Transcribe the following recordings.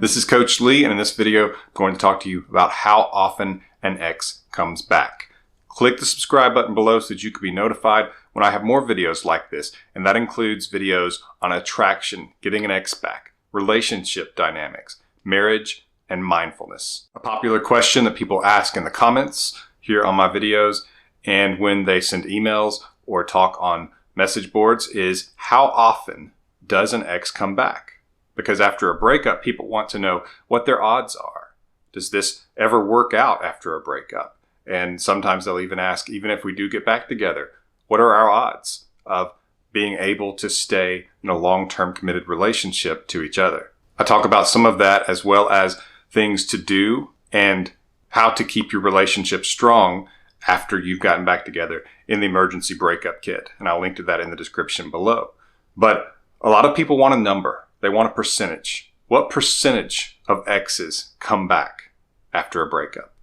This is Coach Lee, and in this video, I'm going to talk to you about how often an ex comes back. Click the subscribe button below so that you can be notified when I have more videos like this, and that includes videos on attraction, getting an ex back, relationship dynamics, marriage, and mindfulness. A popular question that people ask in the comments here on my videos and when they send emails or talk on message boards is, how often does an ex come back? Because after a breakup, people want to know what their odds are. Does this ever work out after a breakup? And sometimes they'll even ask, even if we do get back together, what are our odds of being able to stay in a long-term committed relationship to each other? I talk about some of that as well as things to do and how to keep your relationship strong after you've gotten back together in the emergency breakup kit. And I'll link to that in the description below. But a lot of people want a number. They want a percentage. What percentage of exes come back after a breakup?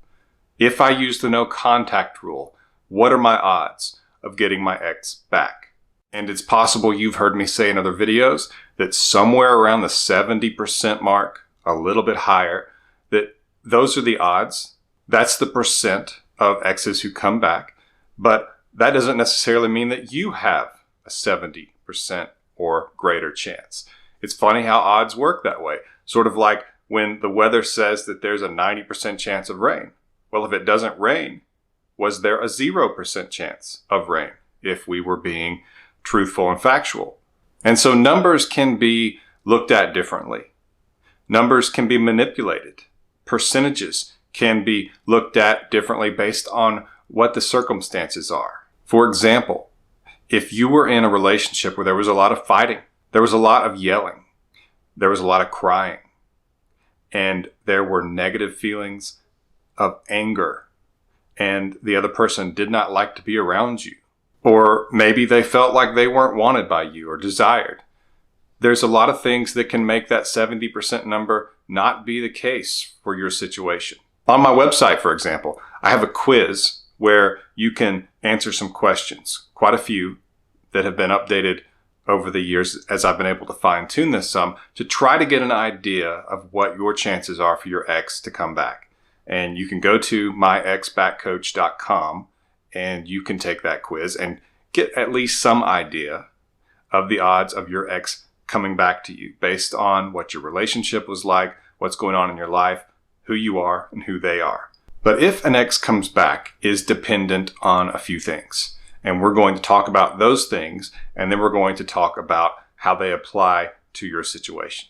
If I use the no contact rule, what are my odds of getting my ex back? And it's possible you've heard me say in other videos that somewhere around the 70% mark, a little bit higher, that those are the odds. That's the percent of exes who come back. But that doesn't necessarily mean that you have a 70% or greater chance. It's funny how odds work that way. Sort of like when the weather says that there's a 90% chance of rain. Well, if it doesn't rain, was there a 0% chance of rain if we were being truthful and factual? And so numbers can be looked at differently. Numbers can be manipulated. Percentages can be looked at differently based on what the circumstances are. For example, if you were in a relationship where there was a lot of fighting, there was a lot of yelling, there was a lot of crying, and there were negative feelings of anger, and the other person did not like to be around you, or maybe they felt like they weren't wanted by you or desired. There's a lot of things that can make that 70% number not be the case for your situation. On my website, for example, I have a quiz where you can answer some questions, quite a few that have been updated over the years as I've been able to fine tune this some to try to get an idea of what your chances are for your ex to come back. And you can go to myexbackcoach.com and you can take that quiz and get at least some idea of the odds of your ex coming back to you based on what your relationship was like, what's going on in your life, who you are, and who they are. But if an ex comes back is dependent on a few things. And we're going to talk about those things, and then we're going to talk about how they apply to your situation.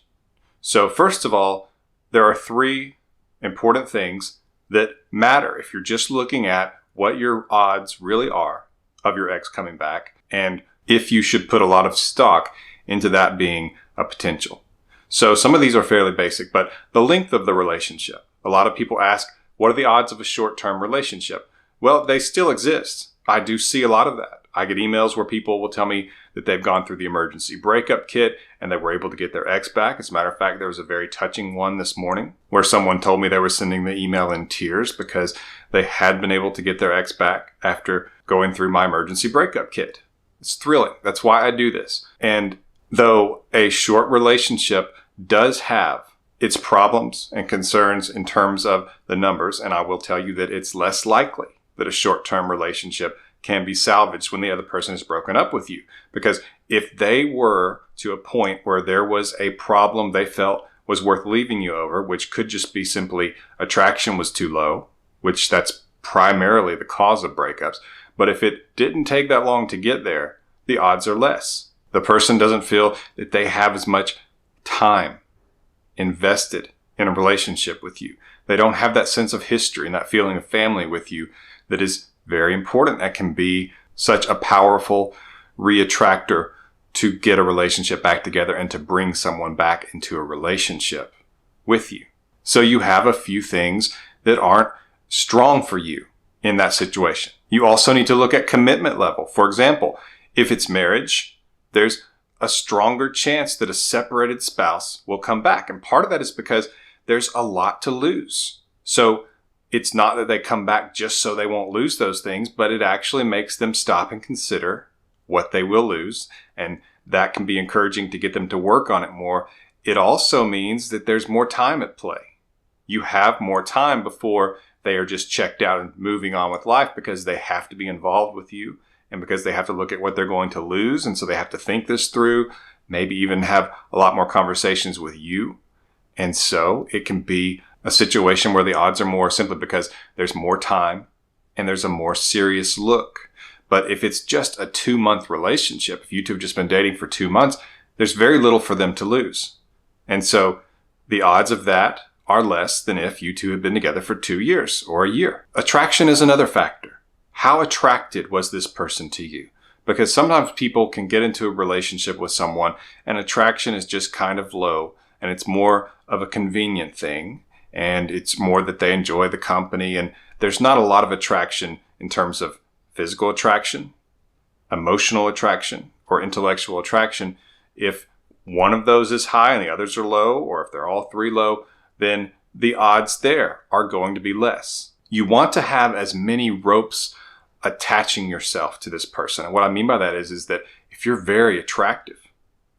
So first of all, there are three important things that matter if you're just looking at what your odds really are of your ex coming back, and if you should put a lot of stock into that being a potential. So some of these are fairly basic, but the length of the relationship. A lot of people ask, what are the odds of a short-term relationship? Well, they still exist. I do see a lot of that. I get emails where people will tell me that they've gone through the emergency breakup kit and they were able to get their ex back. As a matter of fact, there was a very touching one this morning where someone told me they were sending the email in tears because they had been able to get their ex back after going through my emergency breakup kit. It's thrilling. That's why I do this. And though a short relationship does have its problems and concerns in terms of the numbers, and I will tell you that it's less likely that a short-term relationship can be salvaged when the other person is broken up with you. Because if they were to a point where there was a problem they felt was worth leaving you over, which could just be simply attraction was too low, which that's primarily the cause of breakups. But if it didn't take that long to get there, the odds are less. The person doesn't feel that they have as much time invested in a relationship with you. They don't have that sense of history and that feeling of family with you that is very important. That can be such a powerful reattractor to get a relationship back together and to bring someone back into a relationship with you. So you have a few things that aren't strong for you in that situation. You also need to look at commitment level. For example, if it's marriage, there's a stronger chance that a separated spouse will come back. And part of that is because there's a lot to lose. So it's not that they come back just so they won't lose those things, but it actually makes them stop and consider what they will lose. And that can be encouraging to get them to work on it more it also means that there's more time at play. You have more time before they are just checked out and moving on with life, because they have to be involved with you and because they have to look at what they're going to lose. And so they have to think this through, maybe even have a lot more conversations with you. And so it can be a situation where the odds are more, simply because there's more time and there's a more serious look. But if it's just a 2-month relationship, if you two have just been dating for 2 months, there's very little for them to lose. And so the odds of that are less than if you two had been together for 2 years or a year. Attraction is another factor. How attracted was this person to you? Because sometimes people can get into a relationship with someone and attraction is just kind of low, and it's more of a convenient thing, and it's more that they enjoy the company, and there's not a lot of attraction in terms of physical attraction, emotional attraction, or intellectual attraction. If one of those is high and the others are low, or if they're all three low, then the odds there are going to be less. You want to have as many ropes attaching yourself to this person. And what I mean by that is that if you're very attractive,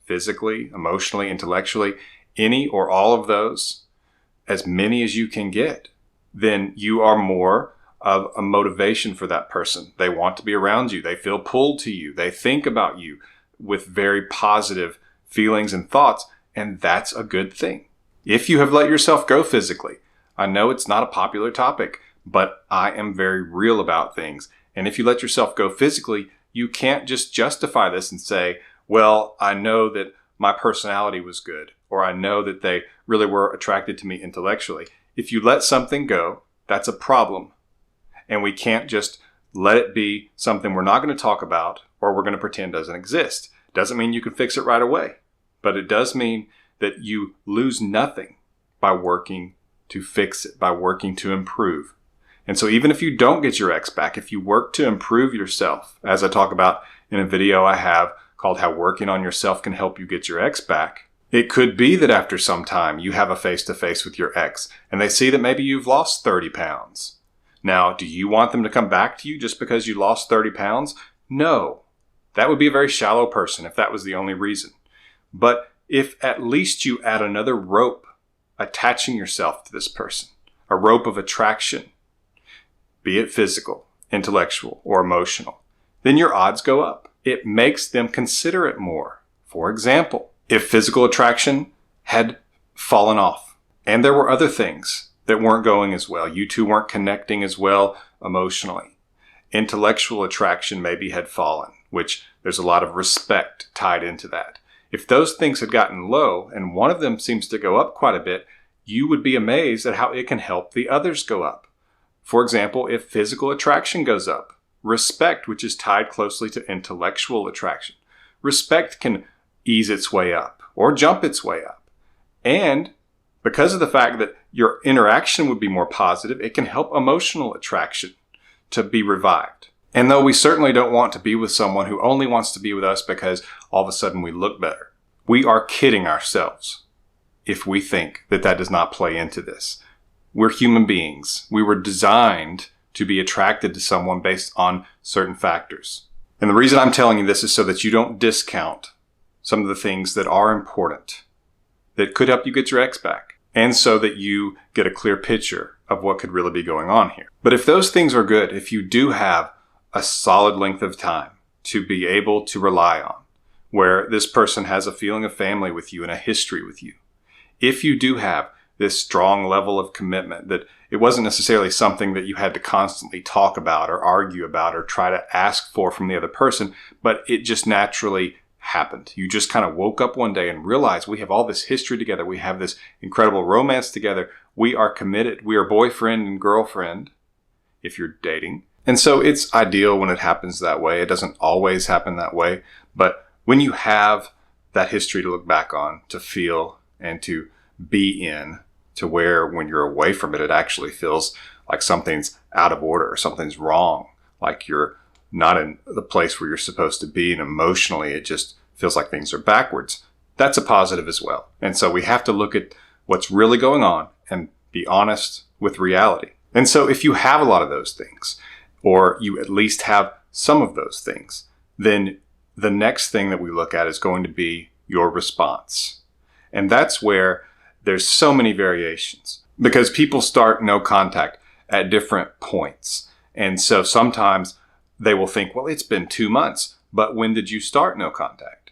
physically, emotionally, intellectually, any or all of those, as many as you can get, then you are more of a motivation for that person. They want to be around you. They feel pulled to you. They think about you with very positive feelings and thoughts, and that's a good thing. If you have let yourself go physically, I know it's not a popular topic, but I am very real about things. And if you let yourself go physically, you can't just justify this and say, well, I know that my personality was good, or I know that they really were attracted to me intellectually. If you let something go, that's a problem. And we can't just let it be something we're not going to talk about or we're going to pretend doesn't exist. Doesn't mean you can fix it right away, but it does mean that you lose nothing by working to fix it, by working to improve. And so even if you don't get your ex back, if you work to improve yourself, as I talk about in a video I have called How Working on Yourself Can Help You Get Your Ex Back, it could be that after some time you have a face-to-face with your ex and they see that maybe you've lost 30 pounds. Now, do you want them to come back to you just because you lost 30 pounds? No. That would be a very shallow person if that was the only reason. But if at least you add another rope attaching yourself to this person, a rope of attraction, be it physical, intellectual, or emotional, then your odds go up. It makes them consider it more. For example, if physical attraction had fallen off and there were other things that weren't going as well, you two weren't connecting as well emotionally, intellectual attraction maybe had fallen, which there's a lot of respect tied into that. If those things had gotten low and one of them seems to go up quite a bit, you would be amazed at how it can help the others go up. For example, if physical attraction goes up, respect, which is tied closely to intellectual attraction, respect can ease its way up or jump its way up. And because of the fact that your interaction would be more positive, it can help emotional attraction to be revived. And though we certainly don't want to be with someone who only wants to be with us because all of a sudden we look better, we are kidding ourselves if we think that that does not play into this. We're human beings. We were designed to be attracted to someone based on certain factors. And the reason I'm telling you this is so that you don't discount some of the things that are important, that could help you get your ex back, and so that you get a clear picture of what could really be going on here. But if those things are good, if you do have a solid length of time to be able to rely on, where this person has a feeling of family with you and a history with you, if you do have this strong level of commitment, that it wasn't necessarily something that you had to constantly talk about or argue about or try to ask for from the other person, but it just naturally happened. You just kind of woke up one day and realized we have all this history together. We have this incredible romance together. We are committed. We are boyfriend and girlfriend if you're dating. And so it's ideal when it happens that way. It doesn't always happen that way. But when you have that history to look back on, to feel and to be in, to where when you're away from it, it actually feels like something's out of order or something's wrong, like you're not in the place where you're supposed to be, and emotionally it just feels like things are backwards. That's a positive as well. And so we have to look at what's really going on and be honest with reality. And so if you have a lot of those things, or you at least have some of those things, then the next thing that we look at is going to be your response. And that's where there's so many variations because people start no contact at different points. And so sometimes they will think, well, it's been 2 months, but when did you start no contact?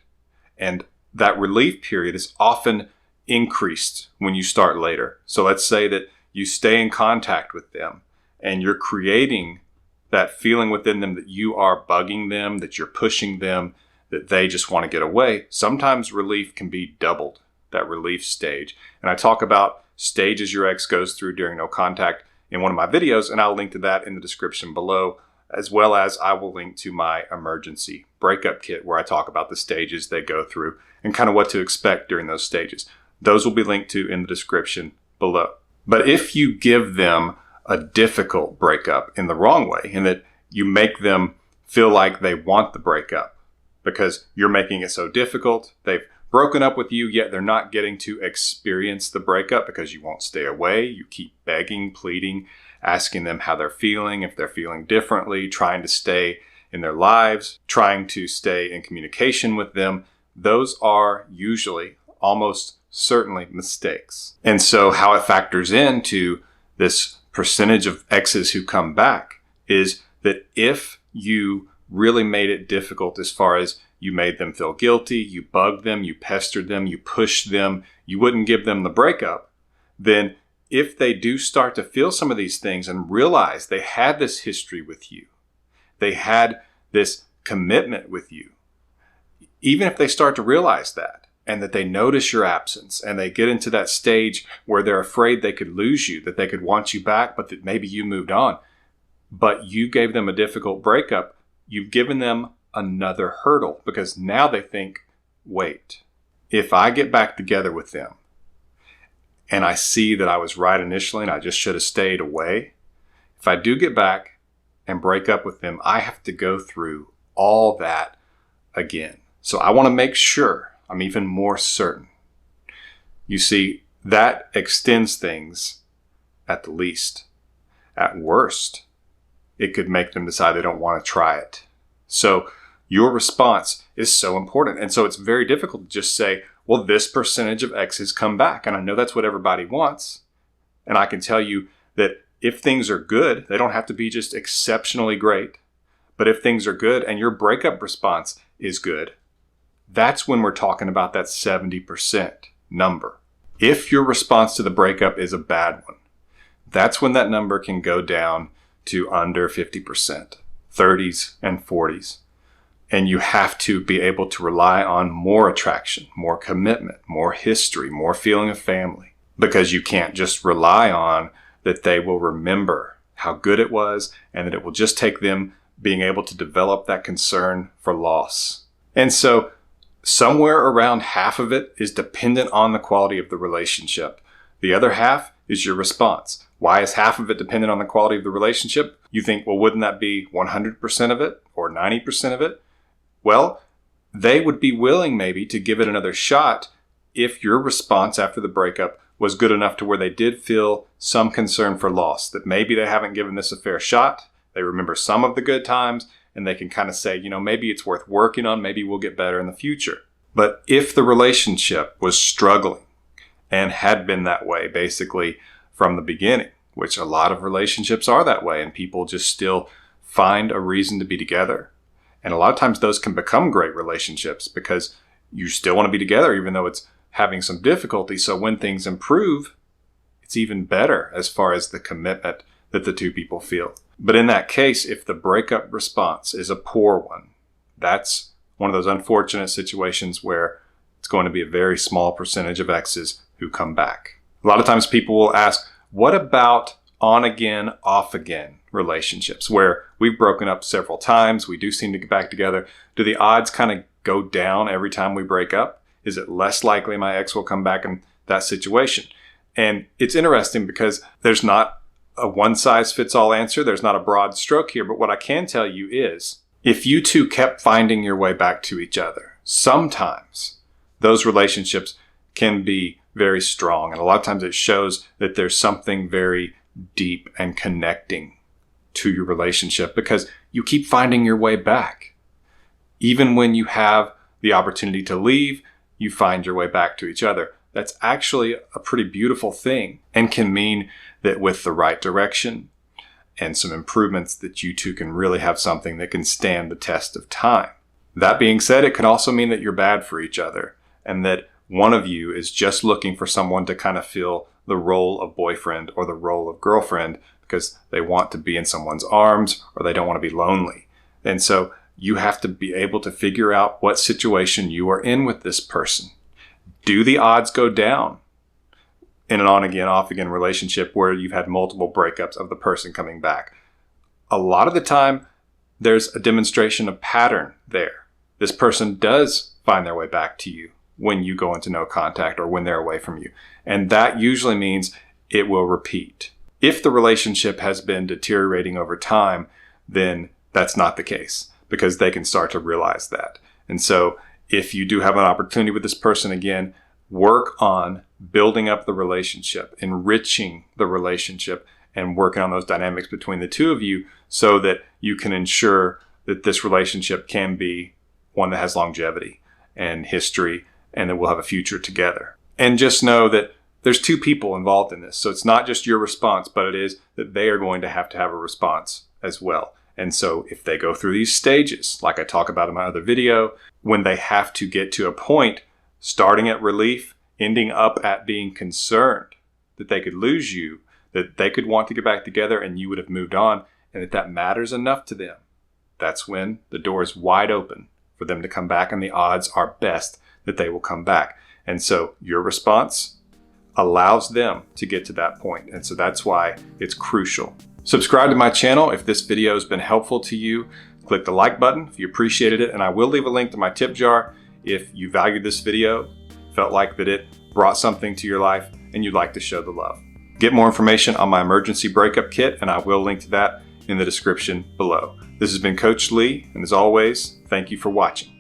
And that relief period is often increased when you start later. So let's say that you stay in contact with them and you're creating that feeling within them that you are bugging them, that you're pushing them, that they just want to get away. Sometimes relief can be doubled, that relief stage. And I talk about stages your ex goes through during no contact in one of my videos, and I'll link to that in the description below, as well as I will link to my emergency breakup kit where I talk about the stages they go through and kind of what to expect during those stages. Those will be linked to in the description below. But if you give them a difficult breakup in the wrong way, in that you make them feel like they want the breakup because you're making it so difficult, they've broken up with you, yet they're not getting to experience the breakup because you won't stay away. You keep begging, pleading, asking them how they're feeling, if they're feeling differently, trying to stay in their lives, trying to stay in communication with them. Those are usually, almost certainly, mistakes. And so how it factors into this percentage of exes who come back is that if you really made it difficult as far as you made them feel guilty, you bugged them, you pestered them, you pushed them, you wouldn't give them the breakup, then if they do start to feel some of these things and realize they had this history with you, they had this commitment with you, even if they start to realize that and that they notice your absence and they get into that stage where they're afraid they could lose you, that they could want you back, but that maybe you moved on, but you gave them a difficult breakup, you've given them another hurdle because now they think, wait, if I get back together with them and I see that I was right initially and I just should have stayed away, if I do get back and break up with them, I have to go through all that again. So I want to make sure I'm even more certain. You see, that extends things at the least. At worst, it could make them decide they don't want to try it. So your response is so important. And so it's very difficult to just say, well, this percentage of exes come back. And I know that's what everybody wants. And I can tell you that if things are good, they don't have to be just exceptionally great. But if things are good and your breakup response is good, that's when we're talking about that 70% number. If your response to the breakup is a bad one, that's when that number can go down to under 50%, 30s and 40s. And you have to be able to rely on more attraction, more commitment, more history, more feeling of family, because you can't just rely on that they will remember how good it was and that it will just take them being able to develop that concern for loss. And so somewhere around half of it is dependent on the quality of the relationship. The other half is your response. Why is half of it dependent on the quality of the relationship? You think, well, wouldn't that be 100% of it or 90% of it? Well, they would be willing maybe to give it another shot if your response after the breakup was good enough to where they did feel some concern for loss, that maybe they haven't given this a fair shot. They remember some of the good times and they can kind of say, maybe it's worth working on. Maybe we'll get better in the future. But if the relationship was struggling and had been that way basically from the beginning, which a lot of relationships are that way and people just still find a reason to be together. And a lot of times those can become great relationships because you still want to be together even though it's having some difficulty. So when things improve, it's even better as far as the commitment that the two people feel. But in that case, if the breakup response is a poor one, that's one of those unfortunate situations where it's going to be a very small percentage of exes who come back. A lot of times people will ask, what about on again, off again relationships where we've broken up several times, we do seem to get back together? Do the odds kind of go down every time we break up? Is it less likely my ex will come back in that situation? And it's interesting because there's not a one-size-fits-all answer. There's not a broad stroke here. But what I can tell you is if you two kept finding your way back to each other, sometimes those relationships can be very strong. And a lot of times it shows that there's something very deep and connecting to your relationship because you keep finding your way back. Even when you have the opportunity to leave, you find your way back to each other. that's actually a pretty beautiful thing and can mean that with the right direction and some improvements that you two can really have something that can stand the test of time. That being said, it can also mean that you're bad for each other and that one of you is just looking for someone to kind of fill the role of boyfriend or the role of girlfriend because they want to be in someone's arms or they don't want to be lonely. And so you have to be able to figure out what situation you are in with this person. Do the odds go down in an on-again, off-again relationship where you've had multiple breakups of the person coming back? A lot of the time, there's a demonstration of pattern there. This person does find their way back to you when you go into no contact or when they're away from you. And that usually means it will repeat. If the relationship has been deteriorating over time, then that's not the case because they can start to realize that. And so if you do have an opportunity with this person again, work on building up the relationship, enriching the relationship, and working on those dynamics between the two of you so that you can ensure that this relationship can be one that has longevity and history and that we'll have a future together. And just know that there's two people involved in this. So it's not just your response, but it is that they are going to have a response as well. And so if they go through these stages, like I talk about in my other video, when they have to get to a point, starting at relief, ending up at being concerned that they could lose you, that they could want to get back together and you would have moved on, and that matters enough to them, that's when the door is wide open for them to come back, and the odds are best that they will come back. And so your response allows them to get to that point. And so that's why it's crucial. Subscribe to my channel if this video has been helpful to you. Click the like button if you appreciated it, and I will leave a link to my tip jar if you valued this video, felt like that it brought something to your life, and you'd like to show the love. Get more information on my emergency breakup kit, and I will link to that in the description below. This has been Coach Lee, and as always, thank you for watching.